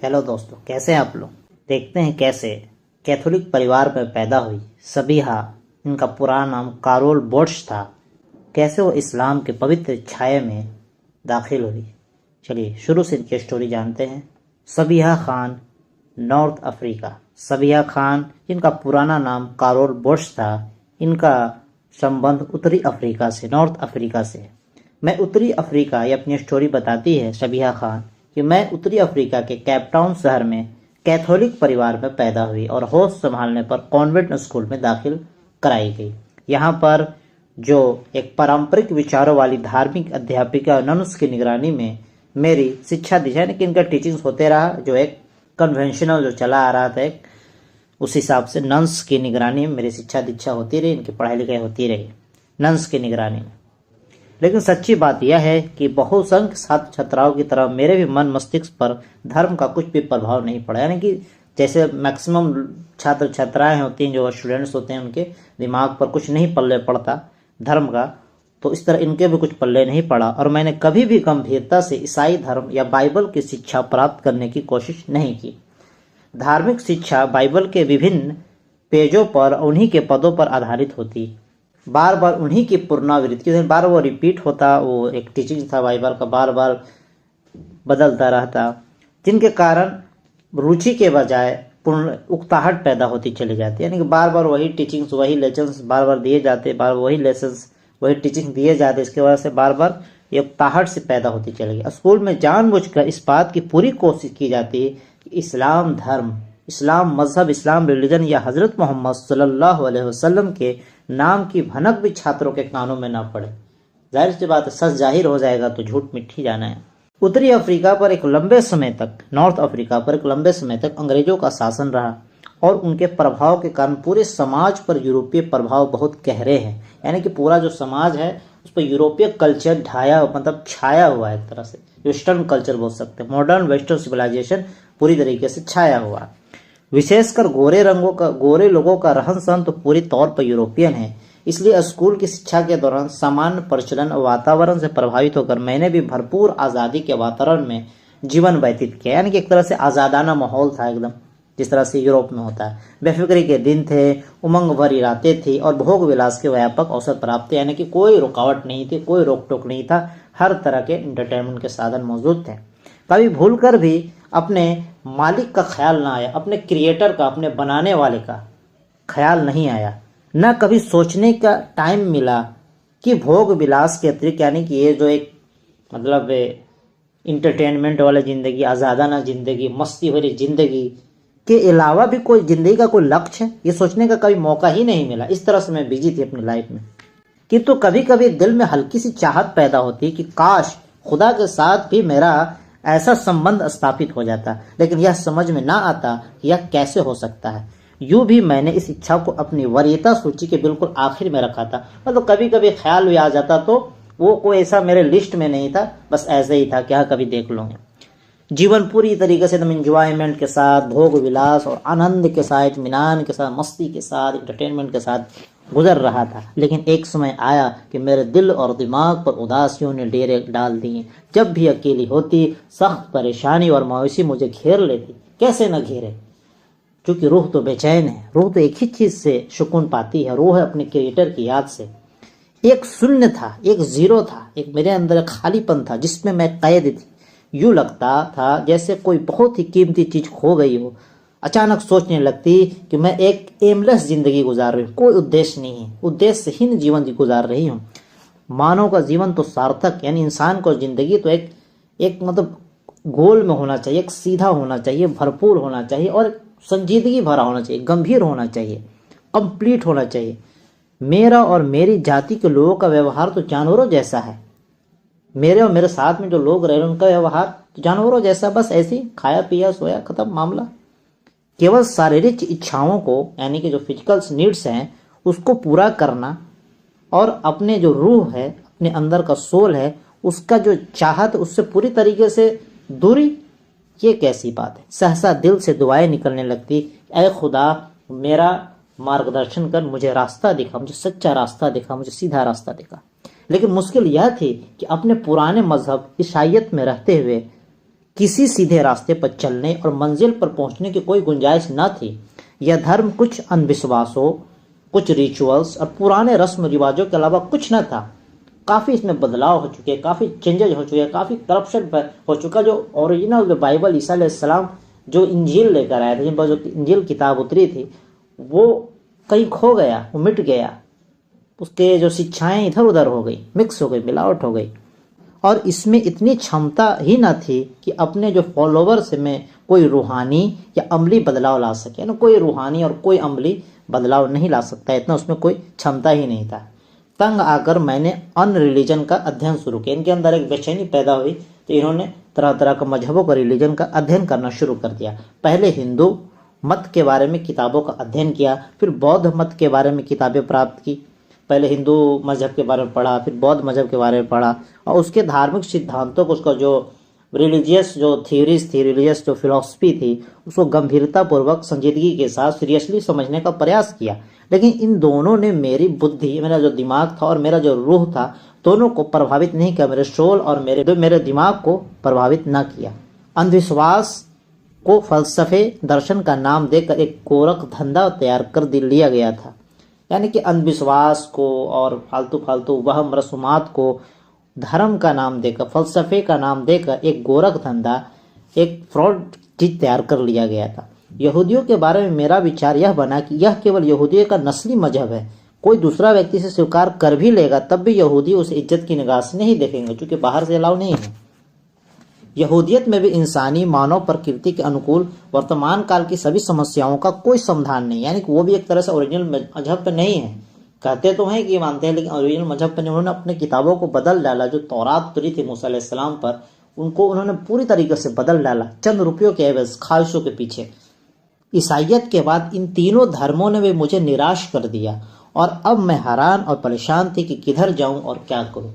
Hello दोस्तों, कैसे हैं आप लोग। देखते हैं कैसे कैथोलिक परिवार में पैदा हुई सबीहा, इनका पूरा नाम कारोल बोर्श था, कैसे वो इस्लाम के पवित्र छाये में दाखिल हुई। चलिए शुरू से इनकी स्टोरी जानते हैं। Sabiha Khan, North Africa. सबीहा खान जिनका पुराना नाम कारोल बोर्श था, इनका संबंध उत्तरी अफ्रीका से, नॉर्थ अफ्रीका से। मैं उत्तरी अफ्रीका, ये अपनी स्टोरी बताती है सबीहा खान कि मैं उत्तरी अफ्रीका के केप टाउन शहर में कैथोलिक परिवार में पैदा हुई और होश संभालने पर कॉन्वेंट स्कूल में दाखिल कराई गई। यहाँ पर जो एक पारंपरिक विचारों वाली धार्मिक अध्यापिका नन्स की निगरानी में मेरी शिक्षा दी जाए, कि इनका टीचिंग्स होते रहा, जो एक कन्वेंशनल जो चला आ रहा था, एक उस हिसाब से नन्स की निगरानी में मेरी शिक्षा दीक्षा होती रही, इनकी पढ़ाई लिखाई होती रही नन्स की निगरानी में। लेकिन सच्ची बात यह है कि बहुसंख्य छात्र छात्राओं की तरह मेरे भी मन मस्तिष्क पर धर्म का कुछ भी प्रभाव नहीं पड़ा। यानी कि जैसे मैक्सिमम छात्र छात्राएं होती हैं, जो स्टूडेंट्स होते हैं, उनके दिमाग पर कुछ नहीं पल्ले पड़ता धर्म का, तो इस तरह इनके भी कुछ पल्ले नहीं पड़ा। और मैंने कभी भी गंभीरता से ईसाई धर्म या बाइबल की शिक्षा प्राप्त करने की कोशिश नहीं की। धार्मिक शिक्षा बाइबल के विभिन्न पेजों पर उन्हीं के पदों पर आधारित होती, बार बार उन्हीं की पुनरावृत्ति, बार बार रिपीट होता। वो एक टीचिंग था बाइबल का, बार बार बदलता रहता, जिनके कारण रुचि के बजाय पूर्ण उकताहट पैदा होती चली जाती। यानी कि बार बार वही टीचिंग्स, वही लेसन्स बार बार दिए जाते, बार वही लेसन्स वही टीचिंग दिए जाते। इसके वजह से बार बार ये उकताहट से पैदा होती चली गई। स्कूल में जानबूझकर इस बात की पूरी कोशिश की जाती है कि इस्लाम धर्म, इस्लाम मजहब, इस्लाम रिलीजन या हजरत मोहम्मद सल्लल्लाहु अलैहि वसल्लम के नाम की भनक भी छात्रों के कानों में ना पड़े। जाहिर सी बात है, सच जाहिर हो जाएगा तो झूठ मिट्टी जाना है। उत्तरी अफ्रीका पर एक लंबे समय तक, नॉर्थ अफ्रीका पर एक लंबे समय तक अंग्रेजों का शासन रहा और उनके प्रभाव के कारण पूरे समाज पर यूरोपीय प्रभाव बहुत गहरे हैं। यानी कि पूरा जो समाज है उस पर यूरोपीय कल्चर ढाया, मतलब छाया हुआ है, एक तरह से वेस्टर्न कल्चर बोल सकते हैं, मॉडर्न वेस्टर्न सिविलाइजेशन पूरी तरीके से छाया हुआ। विशेषकर गोरे लोगों का रहन सहन तो पूरी तौर पर यूरोपियन है। इसलिए स्कूल की शिक्षा के दौरान सामान्य प्रचलन और वातावरण से प्रभावित होकर मैंने भी भरपूर आज़ादी के वातावरण में जीवन व्यतीत किया। यानी कि एक तरह से आज़ादाना माहौल था एकदम, जिस तरह से यूरोप में होता है। बेफिक्री के दिन थे, उमंग भरी रातें थी और भोग विलास के व्यापक अवसर प्राप्त थे। यानी कि कोई रुकावट नहीं थी, कोई रोक टोक नहीं था, हर तरह के एंटरटेनमेंट के साधन मौजूद थे। कभी भूल कर भी अपने मालिक का ख्याल ना आया, अपने क्रिएटर का, अपने बनाने वाले का ख्याल नहीं आया। न कभी सोचने का टाइम मिला कि भोग विलास के अतिरिक्त, यानी कि ये जो एक मतलब इंटरटेनमेंट वाली ज़िंदगी, आज़ादाना ज़िंदगी, मस्ती भरी ज़िंदगी के अलावा भी कोई ज़िंदगी का कोई लक्ष्य है, ये सोचने का कभी मौका ही नहीं मिला। इस तरह से मैं बिजी थी अपनी लाइफ में। किंतु कभी कभी दिल में हल्की सी चाहत पैदा होती कि काश खुदा के साथ भी मेरा ऐसा संबंध स्थापित हो जाता, लेकिन यह समझ में ना आता कि यह कैसे हो सकता है। यूं भी मैंने इस इच्छा को अपनी वरीयता सूची के बिल्कुल आखिर में रखा था। मतलब कभी कभी ख्याल भी आ जाता तो वो कोई ऐसा मेरे लिस्ट में नहीं था, बस ऐसे ही था कि हाँ कभी देख लूंगे। जीवन पूरी तरीके से एकदम इंजॉयमेंट के साथ, भोग विलास और आनंद के साथ, इत्मीनान के साथ, मस्ती के साथ, इंटरटेनमेंट के साथ गुजर रहा था। लेकिन एक समय आया कि मेरे दिल और दिमाग पर उदासियों ने डेरे डाल दिए। जब भी अकेली होती, सख्त परेशानी और मायूसी मुझे घेर लेती। कैसे न घेरे, क्योंकि रूह तो बेचैन है। रूह तो एक ही चीज से सुकून पाती है, रूह है अपने क्रिएटर की याद से। एक शून्य था, एक जीरो था, एक मेरे अंदर एक खालीपन था जिसमें मैं कैद थी। यूं लगता था जैसे कोई बहुत ही कीमती चीज खो गई हो। अचानक सोचने लगती कि मैं एक एमलेस जिंदगी गुजार रही हूँ, कोई उद्देश्य नहीं है, उद्देश्यहीन जीवन गुजार रही हूँ। मानव का जीवन तो सार्थक, यानी इंसान को जिंदगी तो एक मतलब गोल में होना चाहिए, एक सीधा होना चाहिए, भरपूर होना चाहिए और संजीदगी भरा होना चाहिए, गंभीर होना चाहिए, कंप्लीट होना चाहिए। मेरा और मेरी जाति के लोगों का व्यवहार तो जानवरों जैसा है। मेरे और मेरे साथ में जो लोग रह रहे हैं उनका व्यवहार तो जानवरों जैसा, बस ऐसे ही खाया पिया सोया, खत्म मामला। केवल शारीरिक इच्छाओं को, यानी कि जो फिजिकल नीड्स हैं, उसको पूरा करना और अपने जो रूह है, अपने अंदर का सोल है, उसका जो चाहत, उससे पूरी तरीके से दूरी, ये कैसी बात है। सहसा दिल से दुआएं निकलने लगती, ऐ खुदा मेरा मार्गदर्शन कर, मुझे रास्ता दिखा, मुझे सच्चा रास्ता दिखा, मुझे सीधा रास्ता दिखा। लेकिन मुश्किल यह थी कि अपने पुराने मजहब ईसाइयत में रहते हुए किसी सीधे रास्ते पर चलने और मंजिल पर पहुंचने की कोई गुंजाइश न थी। यह धर्म कुछ अंधविश्वासों, कुछ रिचुअल्स और पुराने रस्म रिवाजों के अलावा कुछ न था। काफ़ी इसमें बदलाव हो चुके, काफ़ी चेंजेज हो चुके, काफ़ी करप्शन हो चुका। जो ओरिजिनल जो बाइबल ईसा अलैहिस्सलाम जो इंजील लेकर आए थे, जिन पर जो इंजील किताब उतरी थी, वो कहीं खो गया, वो मिट गया। उसके जो शिक्षाएं इधर उधर हो गई, मिक्स हो गई, मिलावट हो गई। और इसमें इतनी क्षमता ही ना थी कि अपने जो फॉलोवर्स में कोई रूहानी या अमली बदलाव ला सके। ना कोई रूहानी और कोई अमली बदलाव नहीं ला सकता, इतना उसमें कोई क्षमता ही नहीं था। तंग आकर मैंने अन रिलीजन का अध्ययन शुरू किया। इनके अंदर एक बेचैनी पैदा हुई, तो इन्होंने तरह तरह का मजहबों का, रिलीजन का अध्ययन करना शुरू कर दिया। पहले हिंदू मत के बारे में किताबों का अध्ययन किया, फिर बौद्ध मत के बारे में किताबें प्राप्त की। पहले हिंदू मजहब के बारे में पढ़ा, फिर बौद्ध मजहब के बारे में पढ़ा, और उसके धार्मिक सिद्धांतों को, उसका जो रिलीजियस जो थ्योरीज थी, रिलीजियस जो फिलॉसफी थी, उसको गंभीरतापूर्वक, संजीदगी के साथ सीरियसली समझने का प्रयास किया। लेकिन इन दोनों ने मेरी बुद्धि, मेरा जो दिमाग था और मेरा जो रूह था, दोनों को प्रभावित नहीं किया। मेरे सोल और मेरे दिमाग को प्रभावित ना किया। अंधविश्वास को फलसफे, दर्शन का नाम देकर एक गोरख धंधा तैयार कर लिया गया था। यानी कि अंधविश्वास को और फालतू फालतू वहम रसूमात को धर्म का नाम देकर, फलसफे का नाम देकर एक गोरख धंधा, एक फ्रॉड चीज तैयार कर लिया गया था। यहूदियों के बारे में मेरा विचार यह बना कि यह केवल यहूदियों का नस्ली मजहब है। कोई दूसरा व्यक्ति से स्वीकार कर भी लेगा तब भी यहूदी उसे इज्जत की निगाह से नहीं देखेंगे, क्योंकि बाहर से अलाउ नहीं है। यहूदियत में भी इंसानी मानव प्रकृति के अनुकूल वर्तमान काल की सभी समस्याओं का कोई समाधान नहीं। यानी कि वो भी एक तरह से ओरिजिनल मजहब पर नहीं है। कहते तो हैं कि मानते हैं, लेकिन ओरिजिनल मजहब पर नहीं। उन्होंने अपने किताबों को बदल डाला। जो तौरात उतरी थी मूसा अलैहिस्सलाम पर, उनको उन्होंने पूरी तरीके से बदल डाला, चंद रुपयों के एवज, ख्वाहिशों के पीछे। ईसाइयत के बाद इन तीनों धर्मों ने भी मुझे निराश कर दिया, और अब मैं हैरान और परेशान थी कि किधर जाऊं और क्या करूं।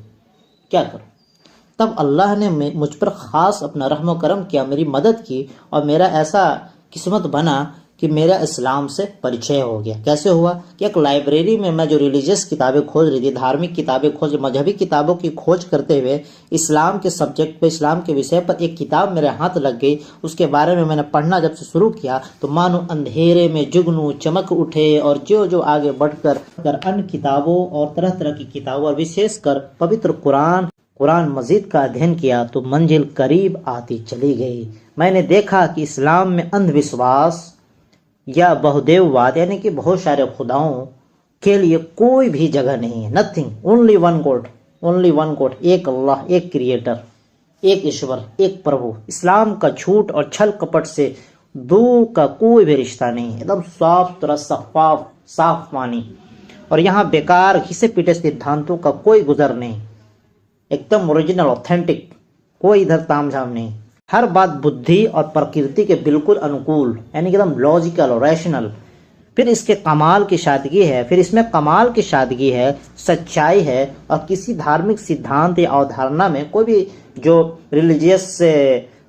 तब अल्लाह ने मुझ पर खास अपना रहम करम किया, मेरी मदद की, और मेरा ऐसा किस्मत बना कि मेरा इस्लाम से परिचय हो गया। कैसे हुआ कि एक लाइब्रेरी में मैं जो रिलीजियस किताबें खोज रही थी, धार्मिक किताबें खोज, मजहबी किताबों की खोज करते हुए इस्लाम के सब्जेक्ट पे, इस्लाम के विषय पर एक किताब मेरे हाथ लग गई। उसके बारे में मैंने पढ़ना जब से शुरू किया तो मानो अंधेरे में जुगनू चमक उठे, और जो आगे बढ़कर अन्य किताबों और तरह तरह की किताबों और विशेषकर पवित्र कुरान मजीद का अध्ययन किया तो मंजिल करीब आती चली गई। मैंने देखा कि इस्लाम में अंधविश्वास या बहुदेववाद, यानी कि बहुत सारे खुदाओं के लिए कोई भी जगह नहीं है। नथिंग, ओनली वन गॉड, एक अल्लाह, एक क्रिएटर, एक ईश्वर, एक प्रभु। इस्लाम का झूठ और छल कपट से दूर का कोई भी रिश्ता नहीं है। एकदम साफ सुथरा, साफ पानी। और यहाँ बेकार घिसे पीटे सिद्धांतों का कोई गुजर नहीं। एकदम ओरिजिनल, ऑथेंटिक, कोई इधर तामझाम नहीं। हर बात बुद्धि और प्रकृति के बिल्कुल अनुकूल, यानी एकदम लॉजिकल और रैशनल। फिर इसमें कमाल की सादगी है, सच्चाई है, और किसी धार्मिक सिद्धांत या अवधारणा में कोई भी जो रिलीजियस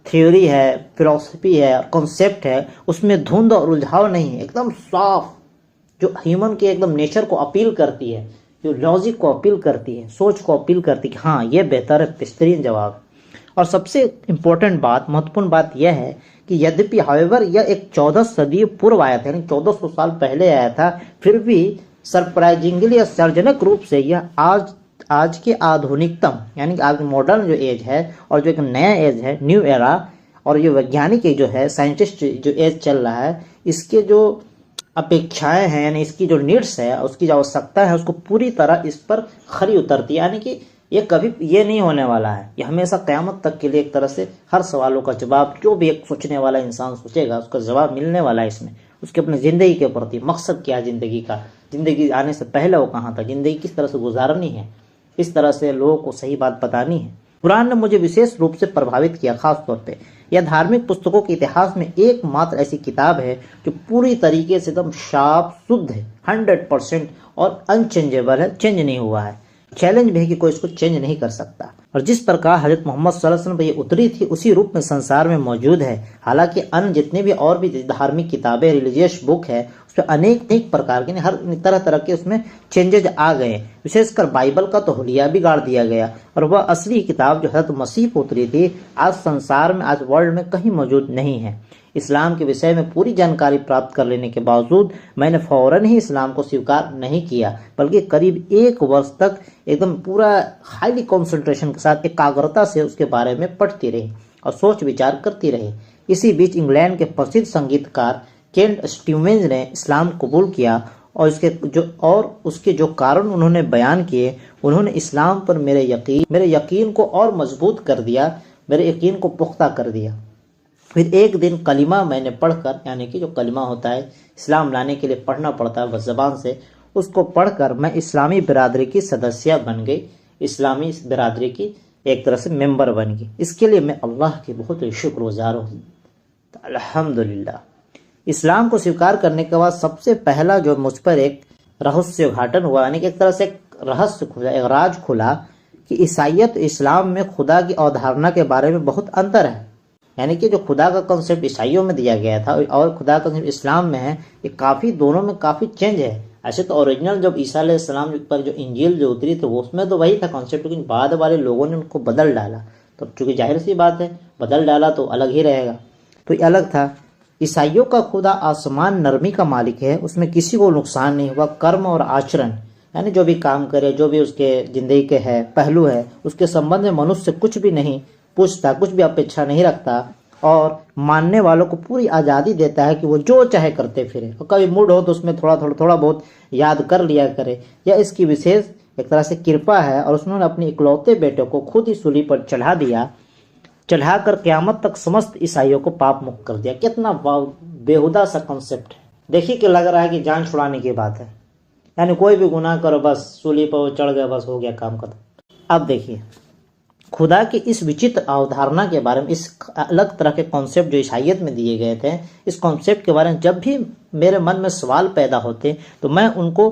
थ्योरी है, फिलॉसफी है, कॉन्सेप्ट है, उसमें धुंध और उलझाव नहीं है। एकदम साफ, जो ह्यूमन के एकदम नेचर को अपील करती है, जो लॉजिक को अपील करती है, सोच को अपील करती है कि हाँ ये बेहतर है, बेहतरीन जवाब। और सबसे इम्पोर्टेंट बात, महत्वपूर्ण बात यह है कि यद्यपि हाउएवर यह एक 14 सदी पूर्व आया था, यानी 1400 साल पहले आया था, फिर भी सरप्राइजिंगली, आश्चर्यजनक रूप से यह आज के आधुनिकतम, यानी कि आज मॉडर्न जो एज है और जो एक नया एज है, न्यू एरा, और ये वैज्ञानिक जो है, साइंटिस्ट जो एज चल रहा है, इसके जो अपेक्षाएं हैं, यानी इसकी जो नीड्स है, उसकी जो आवश्यकता है, उसको पूरी तरह इस पर खरी उतरती है। यानी कि ये कभी ये नहीं होने वाला है, ये हमेशा क़यामत तक के लिए एक तरह से हर सवालों का जवाब, जो भी एक सोचने वाला इंसान सोचेगा उसका जवाब मिलने वाला है इसमें। उसके अपनी ज़िंदगी के प्रति मकसद क्या है ज़िंदगी का, ज़िंदगी आने से पहले वो कहाँ था, ज़िंदगी किस तरह से गुजारनी है, इस तरह से लोगों को सही बात बतानी है। कुरान ने मुझे विशेष रूप से प्रभावित किया। खास तौर पे यह धार्मिक पुस्तकों के इतिहास में एकमात्र ऐसी किताब है जो पूरी तरीके से एकदम साफ, शुद्ध है, 100% और अनचेंजेबल है, चेंज नहीं हुआ है। चैलेंज भी है कि कोई इसको चेंज नहीं कर सकता। और जिस प्रकार हजरत मोहम्मद सल्लल्लाहु अलैहि वसल्लम पर ये उतरी थी उसी रूप में संसार में मौजूद है। हालांकि अन्य जितने भी और भी धार्मिक किताबें, रिलीजियस बुक है, उसमें अनेक अनेक प्रकार के हर तरह तरह के उसमें चेंजेज आ गए। विशेषकर बाइबल का तो हुलिया बिगाड़ दिया गया और वह असली किताब जो हज़रत मसीह को उतरी थी आज संसार में, आज वर्ल्ड में कहीं मौजूद नहीं है। इस्लाम के विषय में पूरी जानकारी प्राप्त कर लेने के बावजूद मैंने फौरन ही इस्लाम को स्वीकार नहीं किया, बल्कि करीब 1 वर्ष तक एकदम पूरा हाईली कॉन्सेंट्रेशन के साथ एकाग्रता से उसके बारे में पढ़ती रही और सोच विचार करती रही। इसी बीच इंग्लैंड के प्रसिद्ध संगीतकार केंट स्टीवेंस ने इस्लाम कबूल किया और उसके जो कारण उन्होंने बयान किए, उन्होंने इस्लाम पर मेरे यकीन को और मजबूत कर दिया, मेरे यकीन को पुख्ता कर दिया। फिर एक दिन कलिमा मैंने पढ़कर, यानी कि जो कलिमा होता है इस्लाम लाने के लिए पढ़ना पड़ता है बस ज़बान से, उसको पढ़कर मैं इस्लामी बिरादरी की सदस्य बन गई, इस्लामी बिरादरी की एक तरह से मेंबर बन गई। इसके लिए मैं अल्लाह की बहुत ही शुक्रगुजार हूँ। अल्हम्दुलिल्लाह। इस्लाम को स्वीकार करने के बाद सबसे पहला जो मुझ पर एक रहस्य उद्घाटन हुआ, यानी कि एक तरह से एक रहस्य खुला, एक राज खुला कि ईसाईयत इस्लाम में खुदा की अवधारणा के बारे में बहुत अंतर है। यानी कि जो खुदा का कॉन्सेप्ट ईसाइयों में दिया गया था और खुदा का कॉन्सेप्ट इस्लाम में है, ये काफ़ी दोनों में काफ़ी चेंज है। ऐसे तो ओरिजिनल जब ईसा अलैहिस्सलाम पर जो इंजील जो उतरी तो उसमें तो वही था कॉन्सेप्ट, लेकिन बाद वाले लोगों ने उनको बदल डाला। तो चूंकि जाहिर सी बात है, बदल डाला तो अलग ही रहेगा। तो ये अलग था। ईसाइयों का खुदा आसमान नरमी का मालिक है, उसमें किसी को नुकसान नहीं हुआ। कर्म और आचरण, यानी जो भी काम करे, जो भी उसके जिंदगी के है पहलू है, उसके संबंध में मनुष्य कुछ भी नहीं पूछता, कुछ भी अपेक्षा नहीं रखता और मानने वालों को पूरी आज़ादी देता है कि वो जो चाहे करते फिरे। और कभी मूड हो तो उसमें थोड़ा बहुत याद कर लिया करे। यह इसकी विशेष एक तरह से कृपा है और उसने अपने इकलौते बेटे को खुद ही सूली पर चढ़ा दिया, चढ़ाकर क़यामत तक समस्त ईसाइयों को पाप मुक्त कर दिया। कितना बेहुदा सा कॉन्सेप्ट है। देखिए कि लग रहा है कि जान छुड़ाने की बात है, यानी कोई भी गुनाह करो बस सूली पर वो चढ़ गया, बस हो गया काम खत्म। अब देखिए खुदा की इस विचित्र अवधारणा के बारे में, इस अलग तरह के कॉन्सेप्ट जो ईसाइयत में दिए गए थे, इस कॉन्सेप्ट के बारे में जब भी मेरे मन में सवाल पैदा होते तो मैं उनको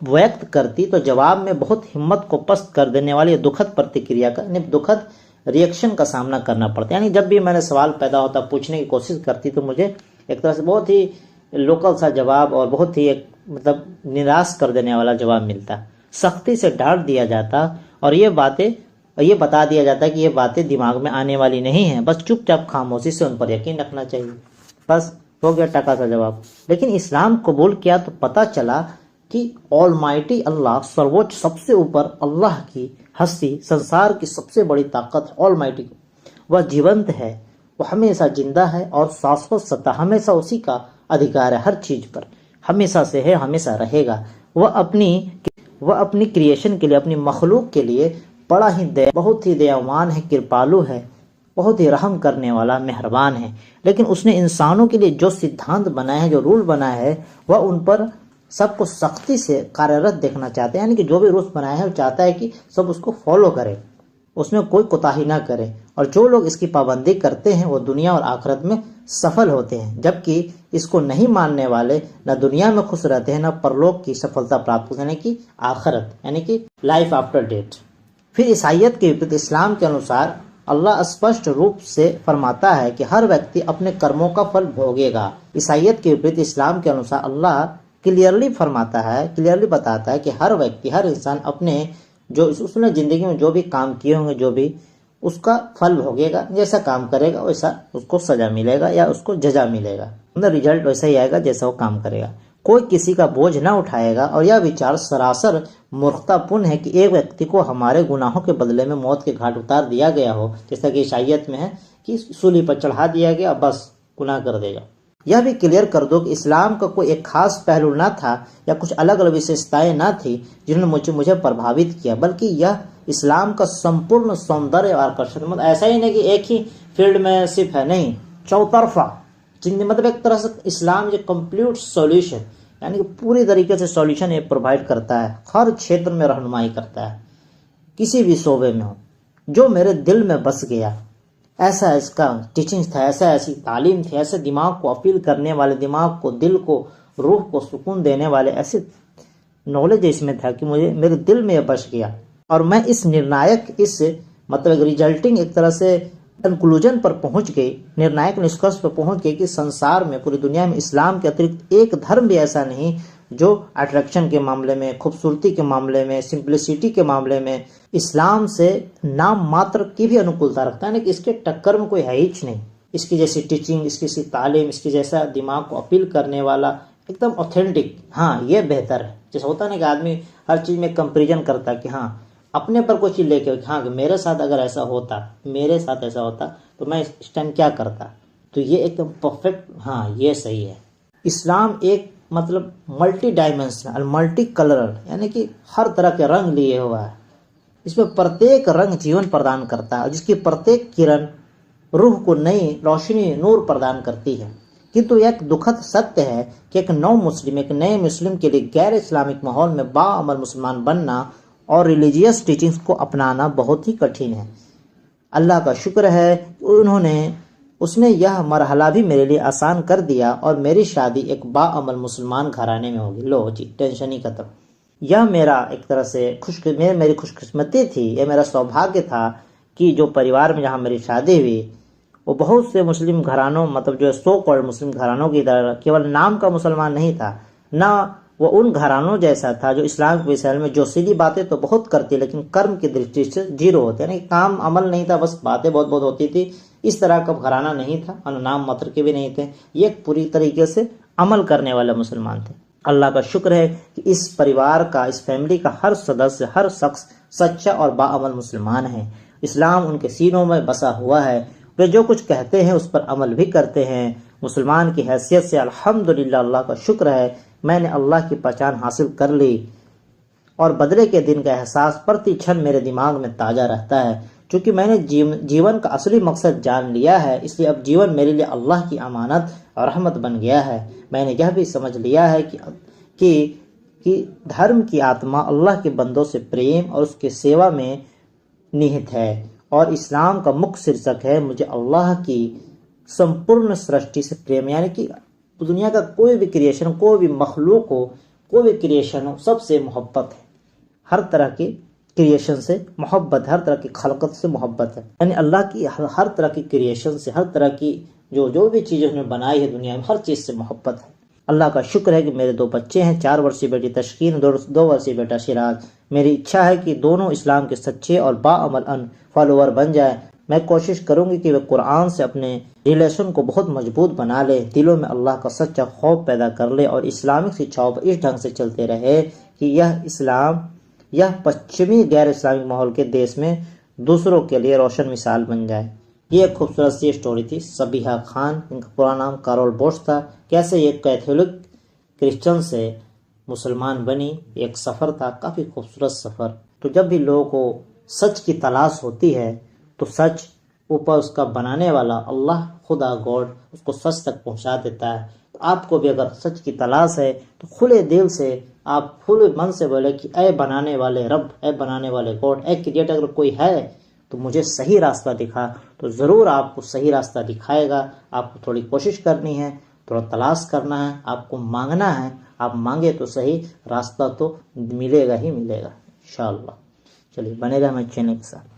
व्यक्त करती तो जवाब में बहुत हिम्मत को पस्त कर देने वाली दुखद प्रतिक्रिया का, दुखद रिएक्शन का सामना करना पड़ता। यानी जब भी मैंने सवाल पैदा होता, पूछने की कोशिश करती तो मुझे एक तरह से बहुत ही लोकल सा जवाब और बहुत ही एक मतलब निराश कर देने वाला जवाब मिलता। सख्ती से डांट दिया जाता और ये बता दिया जाता है कि ये बातें दिमाग में आने वाली नहीं है, बस चुपचाप खामोशी से उन पर यकीन रखना चाहिए। बस हो गया टका सा जवाब। लेकिन इस्लाम कबूल किया तो पता चला कि ऑलमाइटी अल्लाह, सर्वोच्च सबसे ऊपर अल्लाह की हस्ती, संसार की सबसे बड़ी ताकत ऑलमाइटी, वह जीवंत है, वह हमेशा जिंदा है और शाश्वत सत्ता, हमेशा उसी का अधिकार है हर चीज पर, हमेशा से है, हमेशा रहेगा। वह अपनी क्रिएशन के लिए, अपनी मखलूक के लिए बड़ा ही बहुत ही दयावान है, कृपालु है, बहुत ही रहम करने वाला, मेहरबान है। लेकिन उसने इंसानों के लिए जो सिद्धांत बनाए हैं, जो रूल बनाए हैं, वह उन पर सबको सख्ती से कार्यरत देखना चाहते हैं। यानी कि जो भी रूल्स बनाए हैं वो चाहता है कि सब उसको फॉलो करें, उसमें कोई कोताही ना करे। और जो लोग इसकी पाबंदी करते हैं वो दुनिया और आखिरत में सफल होते हैं, जबकि इसको नहीं मानने वाले न दुनिया में खुश रहते हैं न परलोक की सफलता प्राप्त करते, यानी कि आखिरत, यानी कि लाइफ आफ्टर डेथ। फिर ईसाइयत के विपरीत इस्लाम के अनुसार अल्लाह स्पष्ट रूप से फरमाता है कि हर व्यक्ति अपने कर्मों का फल भोगेगा। ईसाइयत के विपरीत इस्लाम के अनुसार अल्लाह क्लियरली बताता है कि हर व्यक्ति, हर इंसान अपने जो उसने जिंदगी में जो भी काम किए होंगे, जो भी उसका फल भोगेगा। जैसा काम करेगा वैसा उसको सजा मिलेगा या उसको जजा मिलेगा, मतलब रिजल्ट वैसा ही आएगा जैसा वो काम करेगा। कोई किसी का बोझ ना उठाएगा। और यह विचार सरासर मूर्खतापूर्ण है कि एक व्यक्ति को हमारे गुनाहों के बदले में मौत के घाट उतार दिया गया हो, जैसा कि ईसाइयत में है कि सूली पर चढ़ा दिया गया, बस गुनाह कर देगा। यह भी क्लियर कर दो कि इस्लाम का कोई एक खास पहलू ना था या कुछ अलग अलग विशेषताएं ना थी जिन्होंने मुझे प्रभावित किया, बल्कि यह इस्लाम का संपूर्ण सौंदर्य और आकर्षण, मतलब ऐसा ही नहीं कि एक ही फील्ड में सिर्फ है, नहीं, चौतरफा जिंदगी, मतलब एक तरह से इस्लाम जो कंप्लीट सॉल्यूशन, यानी कि पूरी तरीके से सॉल्यूशन ये प्रोवाइड करता है, हर क्षेत्र में रहनुमाई करता है, किसी भी शोबे में हो। जो मेरे दिल में बस गया, ऐसा इसका टीचिंग था, ऐसी तालीम थी, ऐसे दिमाग को अपील करने वाले, दिमाग को, दिल को, रूह को सुकून देने वाले ऐसे नॉलेज इसमें था कि मेरे दिल में यह बस गया। और मैं इस निर्णायक, इस मतलब रिजल्टिंग एक तरह से कंक्लूजन पर पहुंच गए, निर्णायक निष्कर्ष पर पहुंच गए कि संसार में, पूरी दुनिया में इस्लाम के अतिरिक्त एक धर्म भी ऐसा नहीं जो अट्रैक्शन के मामले में, खूबसूरती के मामले में, सिंप्लिसिटी के मामले में इस्लाम से नाम मात्र की भी अनुकूलता रखता है। कि इसके टक्कर में कोई है ही नहीं। इसकी जैसी टीचिंग, इसकी तालीम, इसकी जैसा दिमाग को अपील करने वाला एकदम ऑथेंटिक, हाँ ये बेहतर है। जैसे होता है ना कि आदमी हर चीज में कंपेरिजन करता है कि हाँ अपने पर कोई चीज लेके, हाँ मेरे साथ अगर ऐसा होता, मेरे साथ ऐसा होता तो मैं इस टाइम क्या करता, तो ये एकदम परफेक्ट, हाँ ये सही है। इस्लाम एक मतलब मल्टी डायमेंशनल, मल्टी कलरल, यानी कि हर तरह के रंग लिए हुआ है। इसमें प्रत्येक रंग जीवन प्रदान करता है और जिसकी प्रत्येक किरण रूह को नई रोशनी, नूर प्रदान करती है। किंतु एक दुखद सत्य है कि एक नए मुस्लिम के लिए गैर इस्लामिक माहौल में बाअमल मुसलमान बनना और रिलीजियस टीचिंग्स को अपनाना बहुत ही कठिन है। अल्लाह का शुक्र है उसने यह मरहला भी मेरे लिए आसान कर दिया और मेरी शादी एक बाअमल मुसलमान घराने में होगी। लो जी, टेंशन ही खत्म। यह मेरा एक तरह से मेरी खुशकिस्मती थी, यह मेरा सौभाग्य था कि जो परिवार में जहाँ मेरी शादी हुई वो बहुत से मुस्लिम घरानों, मतलब जो सो कॉल्ड मुस्लिम घरानों की तरह केवल नाम का मुसलमान नहीं था, ना वो उन घरानों जैसा था जो इस्लाम के विषय में जोशीली बातें तो बहुत करती लेकिन कर्म की दृष्टि से जीरो होते, यानी काम अमल नहीं था, बस बातें बहुत बहुत होती थी। इस तरह का घराना नहीं था और नाम मात्र के भी नहीं थे। ये पूरी तरीके से अमल करने वाले मुसलमान थे। अल्लाह का शुक्र है कि इस परिवार का, इस फैमिली का हर सदस्य, हर शख्स सच्चा और बाअमल मुसलमान है। इस्लाम उनके सीनों में बसा हुआ है। वे जो कुछ कहते हैं उस पर अमल भी करते हैं। मुसलमान की हैसियत से अल्हम्दुलिल्लाह, अल्लाह का शुक्र है, मैंने अल्लाह की पहचान हासिल कर ली और बदले के दिन का एहसास प्रति क्षण मेरे दिमाग में ताज़ा रहता है। चूँकि मैंने जीवन का असली मकसद जान लिया है, इसलिए अब जीवन मेरे लिए अल्लाह की अमानत और रहमत बन गया है। मैंने यह भी समझ लिया है कि धर्म की आत्मा अल्लाह के बंदों से प्रेम और उसकी सेवा में निहित है और इस्लाम का मुख्य शीर्षक है मुझे अल्लाह की संपूर्ण सृष्टि से प्रेम, यानी कि दुनिया का कोई भी क्रिएशन, कोई भी मखलूक हो, कोई भी क्रिएशन हो, सबसे मोहब्बत है। हर तरह की क्रिएशन से मोहब्बत, हर तरह की खलकत से मोहब्बत है। यानी अल्लाह की हर तरह की क्रिएशन से, हर तरह की जो भी चीज़ उसने बनाई है दुनिया में, हर चीज़ से मोहब्बत है। अल्लाह का शुक्र है कि मेरे 2 बच्चे हैं, 4 वर्षीय बेटी तशकीन, 2 वर्षीय बेटा सिराज। मेरी इच्छा है कि दोनों इस्लाम के सच्चे और बाअमल फॉलोअर बन जाए। मैं कोशिश करूंगी कि वे कुरान से अपने रिलेशन को बहुत मजबूत बना ले, दिलों में अल्लाह का सच्चा खौफ पैदा कर ले और इस्लामिक शिक्षाओं पर इस ढंग से चलते रहे कि यह पश्चिमी गैर इस्लामिक माहौल के देश में दूसरों के लिए रोशन मिसाल बन जाए। ये एक खूबसूरत सी स्टोरी थी। सबीहा खान, इनका पूरा नाम कारोल बोश था। कैसे ये कैथोलिक क्रिश्चियन से मुसलमान बनी, एक सफ़र था, काफ़ी खूबसूरत सफ़र। तो जब भी लोगों को सच की तलाश होती है तो सच ऊपर उसका बनाने वाला अल्लाह, खुदा, गॉड उसको सच तक पहुंचा देता है। तो आपको भी अगर सच की तलाश है तो खुले दिल से आप खुले मन से बोले कि ऐ बनाने वाले रब, ऐ बनाने वाले गॉड, ऐ क्रिएटर, अगर कोई है तो मुझे सही रास्ता दिखा। तो ज़रूर आपको सही रास्ता दिखाएगा। आपको थोड़ी कोशिश करनी है, थोड़ा तलाश करना है, आपको मांगना है। आप मांगे तो सही, रास्ता तो मिलेगा ही मिलेगा इंशाअल्लाह। चलिए बने रहे हमारे चैनल के साथ।